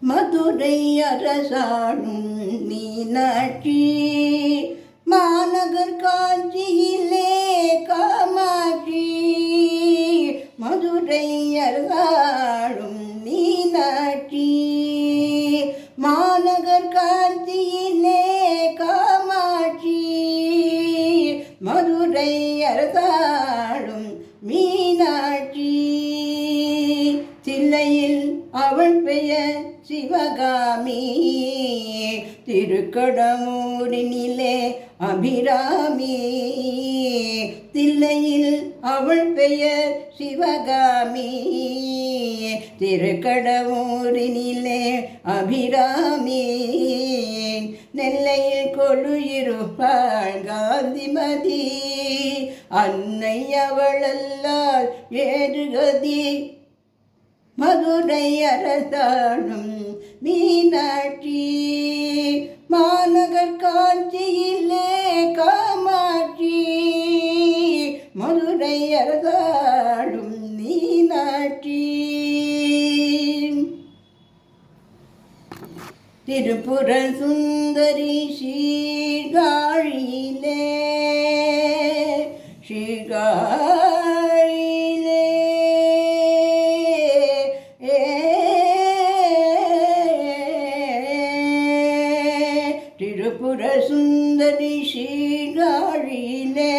மதுரை அரசாளும் மீனாட்சி மாநகர் காஞ்சியிலே காமாட்சி. மதுரை அரசாளும் மீனாட்சி மாநகர் காஞ்சியிலே காமாட்சி. மதுரை அரசாளும் மீனாட்சி. தில்லையில் அவள் பெயர் சிவகாமி, திருக்கடமூரினிலே அபிராமி. தில்லையில் அவள் பெயர் சிவகாமி, திருக்கடமூரினிலே அபிராமி. நெல்லையில் கொலுயிருப்பாள் காந்திமதி, அன்னை அவளல்லால் ஏறுகதி. மதுரை அரசாளும் மீனாட்சி மாநகர் காஞ்சியிலே காமாட்சி. மதுரை அரசாளும் மீனாட்சி. திருப்புர சுந்தரி சீர்காழியிலே திருப்புர சுந்தரி சீர்காழியிலே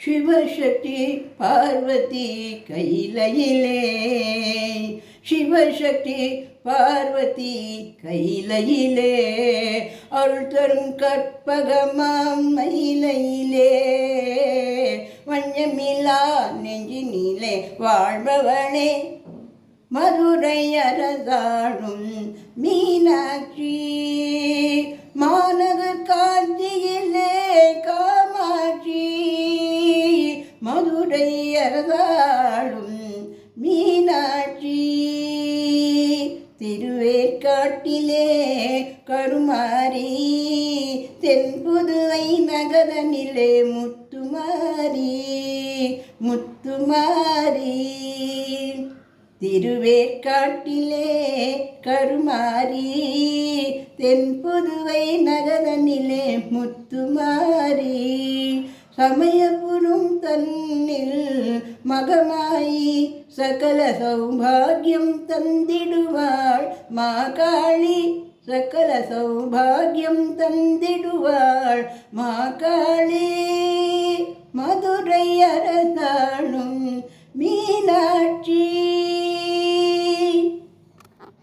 சிவசக்தி பார்வதி கைலையிலே. சிவசக்தி பார்வதி கைலையிலே அருள் தரும் கற்பகமாம் மயிலையிலே. வஞ்சமில்லா நெஞ்சினிலே வாழ்பவனே மதுரை அரசாளும் மீனாட்சி. மாநகர் காஞ்சியிலே காமாட்சி. மதுரை அரசாளும் மீனாட்சி. திருவேற்காட்டிலே கருமாரி, தென்புதுவை நகரனிலே முத்துமாரி. முத்துமாரி. திருவேற்காட்டிலே கருமாரி, தென்புதுவை நகரனிலே முத்துமாரி. சமயபுரம் தன்னில் மகமாயி சகல சௌபாகியம் தந்திடுவாள் மாகாளி. சகல சௌபாகியம் தந்திடுவாள் மாகாளி. மதுரை அரசாளும் மீனாட்சி.